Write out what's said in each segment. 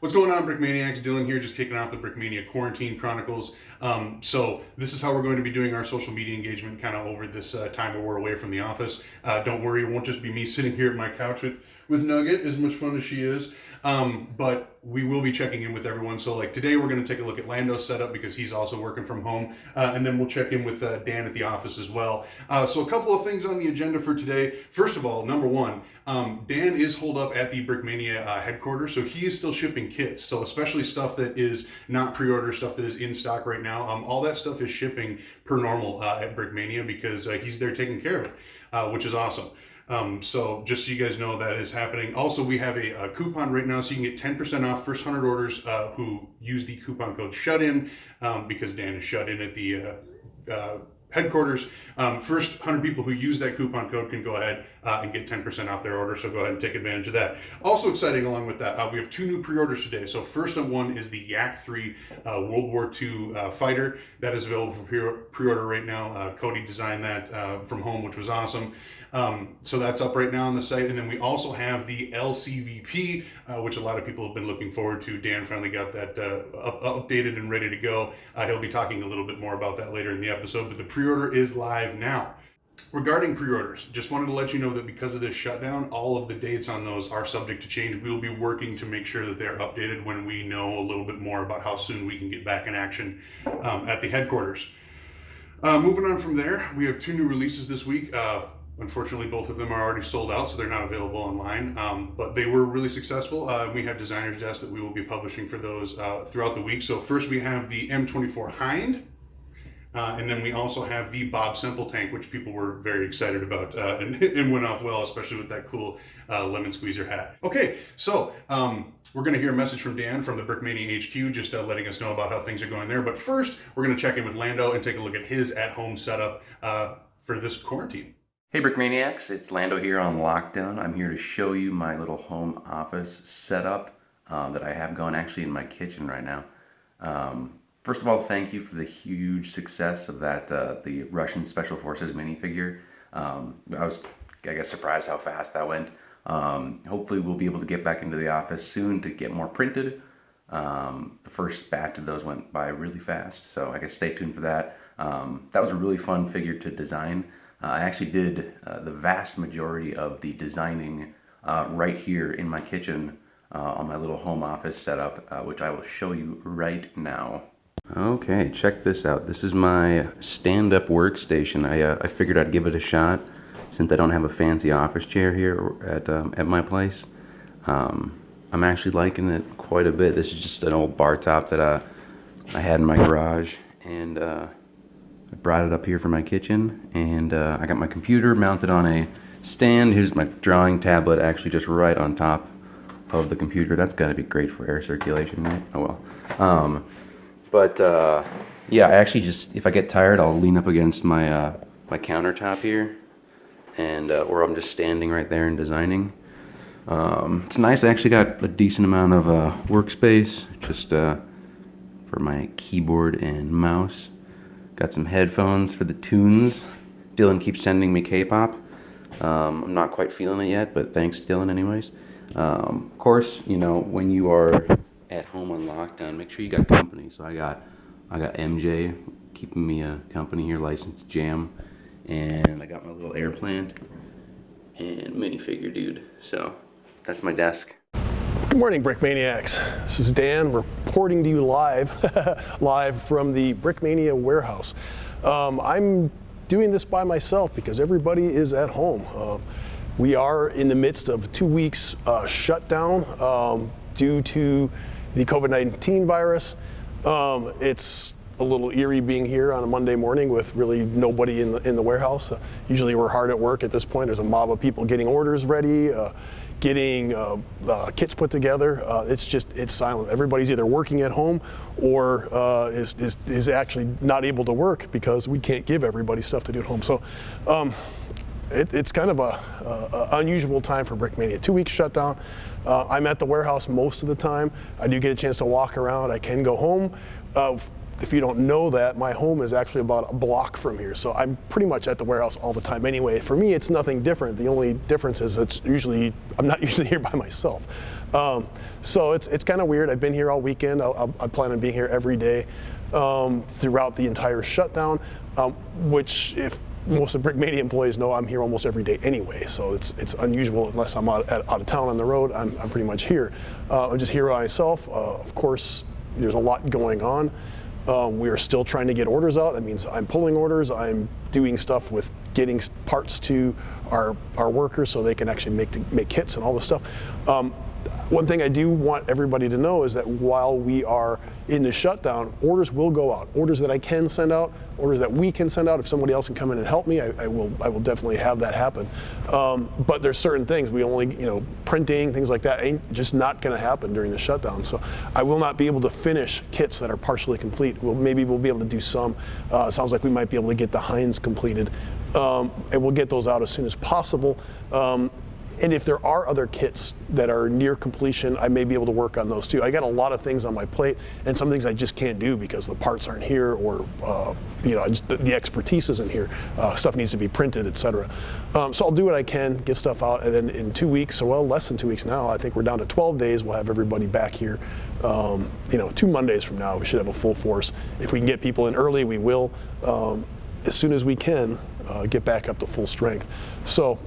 What's going on, Brickmaniacs? Dylan here, just kicking off the Brickmania Quarantine Chronicles. So this is how we're going to be doing our social media engagement kind of over this time where we're away from the office. Don't worry, it won't just be me sitting here at my couch with Nugget, as much fun as she is. But we will be checking in with everyone. So like today we're going to take a look at Lando's setup because he's also working from home. And then we'll check in with Dan at the office as well. So a couple of things on the agenda for today. First of all, number one, Dan is holed up at the Brickmania headquarters. So he is still shipping kits. So especially stuff that is not pre-order, stuff that is in stock right now. All that stuff is shipping per normal at Brickmania because he's there taking care of it, which is awesome. So just so you guys know that is happening. Also, we have a coupon right now, so you can get 10% off first 100 orders who use the coupon code SHUTIN because Dan is shut in at the headquarters. First 100 people who use that coupon code can go ahead and get 10% off their order, so go ahead and take advantage of that. Also exciting along with that, we have two new pre-orders today. So first one is the Yak 3 World War II fighter. That is available for pre-order right now. Cody designed that from home, which was awesome. So that's up right now on the site. And then we also have the LCVP, which a lot of people have been looking forward to. Dan finally got that updated and ready to go. He'll be talking a little bit more about that later in the episode, but the pre-order is live now. Regarding pre-orders, just wanted to let you know that because of this shutdown, all of the dates on those are subject to change. We'll be working to make sure that they're updated when we know a little bit more about how soon we can get back in action at the headquarters. Moving on from there, we have two new releases this week. Unfortunately, both of them are already sold out, so they're not available online, but they were really successful. We have Designer's Desk that we will be publishing for those throughout the week. So first we have the M24 Hind, and then we also have the Bob Semple tank, which people were very excited about and went off well, especially with that cool lemon squeezer hat. Okay, so we're going to hear a message from Dan from the Brickmania HQ, just letting us know about how things are going there. But first, we're going to check in with Lando and take a look at his at-home setup for this quarantine. Hey Brickmaniacs, it's Lando here on lockdown. I'm here to show you my little home office setup that I have going actually in my kitchen right now. First of all, thank you for the huge success of that the Russian Special Forces minifigure. I was, I guess, surprised how fast that went. Hopefully we'll be able to get back into the office soon to get more printed. The first batch of those went by really fast, so I guess stay tuned for that. That was a really fun figure to design. I actually did the vast majority of the designing right here in my kitchen on my little home office setup, which I will show you right now. Okay, check this out. This is my stand-up workstation. I figured I'd give it a shot since I don't have a fancy office chair here at my place. I'm actually liking it quite a bit. This is just an old bar top that I had in my garage, and I brought it up here for my kitchen, and I got my computer mounted on a stand. Here's my drawing tablet actually just right on top of the computer. That's got to be great for air circulation, right? Oh well. Yeah, I actually just, if I get tired, I'll lean up against my my countertop here, and or I'm just standing right there and designing. It's nice. I actually got a decent amount of workspace just for my keyboard and mouse. Got some headphones for the tunes. Dylan keeps sending me K-pop. I'm not quite feeling it yet, but thanks, Dylan, anyways. Of course, you know, when you are at home on lockdown, make sure you got company. So I got MJ keeping me company here, licensed Jam, and I got my little air plant and minifigure dude. So that's my desk. Good morning, Brickmaniacs. This is Dan reporting to you live from the Brickmania warehouse. I'm doing this by myself because everybody is at home. We are in the midst of 2 weeks shutdown due to the COVID-19 virus. It's a little eerie being here on a Monday morning with really nobody in the warehouse. Usually we're hard at work at this point. There's a mob of people getting orders ready, getting kits put together. It's silent. Everybody's either working at home or is actually not able to work because we can't give everybody stuff to do at home. So it's kind of a unusual time for Brickmania. 2 weeks shutdown. I'm at the warehouse most of the time. I do get a chance to walk around. I can go home. if you don't know that, my home is actually about a block from here. So I'm pretty much at the warehouse all the time anyway. For me, it's nothing different. The only difference is I'm not usually here by myself. So it's kind of weird. I've been here all weekend. I plan on being here every day throughout the entire shutdown, which if most of Brickmania employees know, I'm here almost every day anyway. So it's unusual unless I'm out of town on the road. I'm pretty much here. I'm just here by myself. Of course, there's a lot going on. We are still trying to get orders out. That means I'm pulling orders. I'm doing stuff with getting parts to our workers so they can actually make kits and all this stuff. One thing I do want everybody to know is that while we are in the shutdown, orders will go out. Orders that I can send out, orders that we can send out. If somebody else can come in and help me, I will definitely have that happen. But there's certain things we only, printing, things like that, ain't just not going to happen during the shutdown. So I will not be able to finish kits that are partially complete. Maybe we'll be able to do some. It sounds like we might be able to get the Heinz completed, and we'll get those out as soon as possible. And if there are other kits that are near completion, I may be able to work on those too. I got a lot of things on my plate, and some things I just can't do because the parts aren't here, or the expertise isn't here. Stuff needs to be printed, etc. So I'll do what I can, get stuff out, and then in 2 weeks, less than 2 weeks now, I think we're down to 12 days. We'll have everybody back here. 2 Mondays from now, we should have a full force. If we can get people in early, we will. As soon as we can, get back up to full strength. So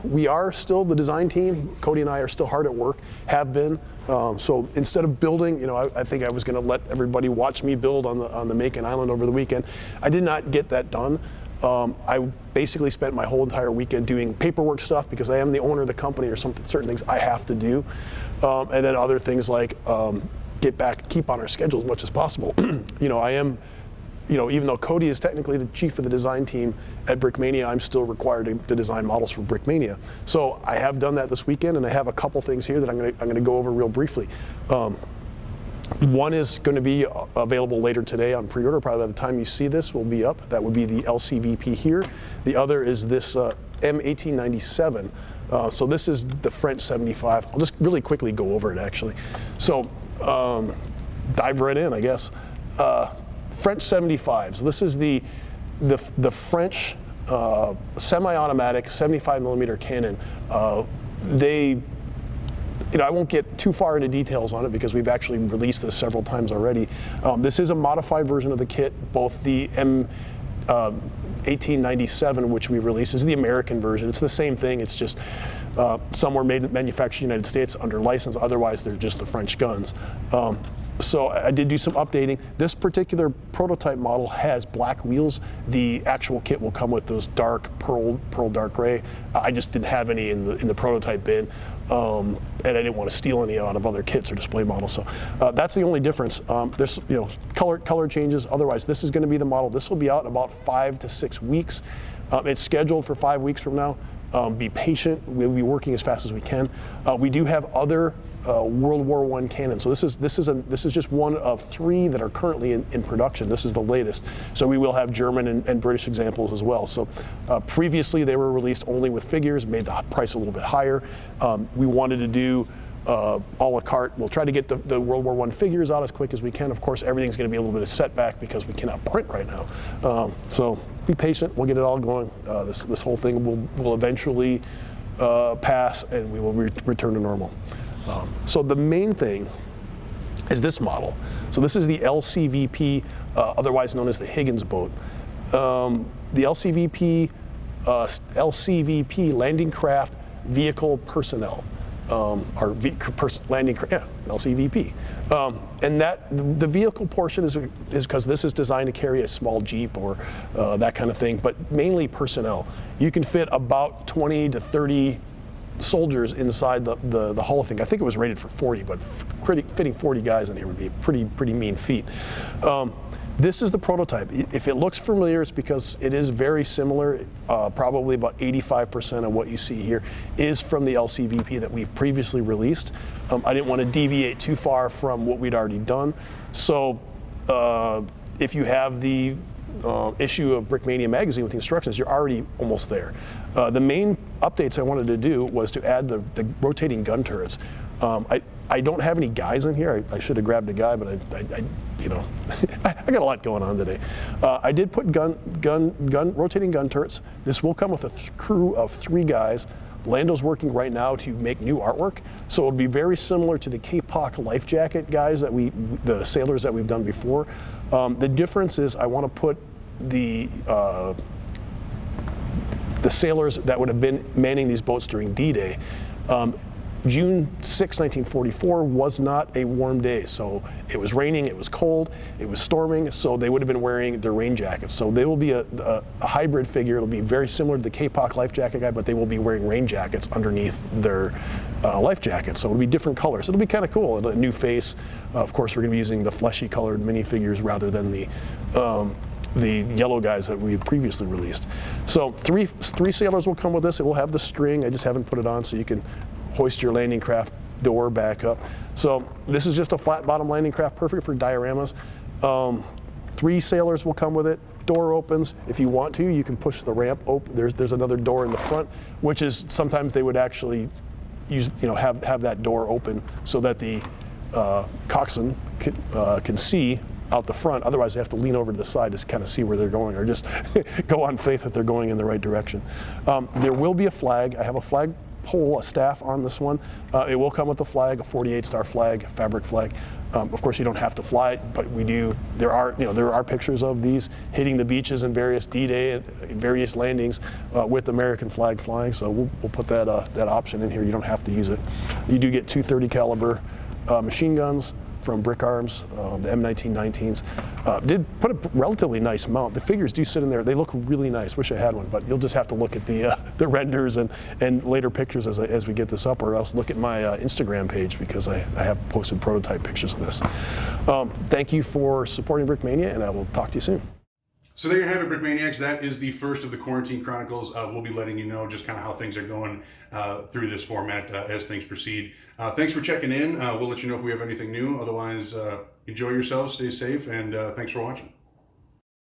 we are still the design team. Cody and I are still hard at work, have been. So instead of building, I think I was going to let everybody watch me build on the Macon Island over the weekend. I did not get that done. I basically spent my whole entire weekend doing paperwork stuff because I am the owner of the company, or certain things I have to do. And then other things like keep on our schedule as much as possible. I am, even though Cody is technically the chief of the design team at Brickmania, I'm still required to design models for Brickmania. So I have done that this weekend, and I have a couple things here that I'm going to go over real briefly. One is going to be available later today on pre-order. Probably by the time you see this, will be up. That would be the LCVP here. The other is this M1897. So this is the French 75. I'll just really quickly go over it actually. So dive right in, I guess. French 75s. This is the French semi-automatic 75mm cannon. I won't get too far into details on it because we've actually released this several times already. This is a modified version of the kit. Both the M1897, which we released, is the American version. It's the same thing. It's just some were manufactured in the United States under license. Otherwise, they're just the French guns. So I did do some updating. This particular prototype model has black wheels. The actual kit will come with those dark pearl dark gray. I just didn't have any in the prototype bin, and I didn't want to steal any out of other kits or display models. So that's the only difference. There's color changes. Otherwise, this is going to be the model. This will be out in about 5 to 6 weeks. It's scheduled for 5 weeks from now. Be patient. We'll be working as fast as we can. We do have other World War I cannons. So this is just one of 3 that are currently in production. This is the latest. So we will have German and British examples as well. So previously they were released only with figures, made the price a little bit higher. We wanted to do a la carte. We'll try to get the World War I figures out as quick as we can. Of course, everything's going to be a little bit of setback because we cannot print right now. So be patient. We'll get it all going. This whole thing will eventually pass, and we will return to normal. So the main thing is this model. So this is the LCVP, otherwise known as the Higgins boat. The LCVP landing craft vehicle personnel. Landing craft, LCVP. And the vehicle portion is because this is designed to carry a small Jeep or that kind of thing, but mainly personnel. You can fit about 20 to 30 soldiers inside the hull thing. I think it was rated for 40, but fitting 40 guys in here would be a pretty mean feat. This is the prototype. If it looks familiar, it's because it is very similar. Probably about 85% of what you see here is from the LCVP that we've previously released. I didn't want to deviate too far from what we'd already done. So if you have the issue of Brickmania magazine with the instructions, you're already almost there. The main updates I wanted to do was to add the rotating gun turrets. I don't have any guys in here. I should have grabbed a guy, but I you know, I got a lot going on today. I did put rotating gun turrets. This will come with a crew of 3 guys. Lando's working right now to make new artwork, so it'll be very similar to the K-POC life jacket guys the sailors that we've done before. The difference is I want to put the sailors that would have been manning these boats during D-Day. June 6, 1944 was not a warm day, so it was raining, it was cold, it was storming, so they would have been wearing their rain jackets. So they will be a hybrid figure. It'll be very similar to the K-POC life jacket guy, but they will be wearing rain jackets underneath their life jackets. So it'll be different colors. It'll be kind of cool. A new face. Of course, we're going to be using the fleshy colored minifigures rather than the yellow guys that we had previously released. So three sailors will come with this. It will have the string. I just haven't put it on so you can hoist your landing craft door back up. So this is just a flat bottom landing craft, perfect for dioramas. 3 sailors will come with it. Door opens. If you want to, you can push the ramp open. There's another door in the front, which is sometimes they would actually use, have that door open so that the coxswain can see out the front. Otherwise, they have to lean over to the side to kind of see where they're going, or just go on faith that they're going in the right direction. There will be a flag. I have a flag pole, a staff on this one. It will come with a flag, a 48-star flag, a fabric flag. Of course, you don't have to fly it, but we do. There are pictures of these hitting the beaches in various D-Day and various landings with American flag flying. So we'll put that option in here. You don't have to use it. You do get 230 caliber machine guns from Brick Arms, the M1919s. Did put a relatively nice mount. The figures do sit in there. They look really nice. Wish I had one, but you'll just have to look at the renders and later pictures as we get this up, or else look at my Instagram page, because I have posted prototype pictures of this. Thank you for supporting Brickmania, and I will talk to you soon. So there you have it, Brickmaniacs. That is the first of the Quarantine Chronicles. We'll be letting you know just kind of how things are going through this format as things proceed. Thanks for checking in. We'll let you know if we have anything new. Otherwise, enjoy yourselves, stay safe, and thanks for watching.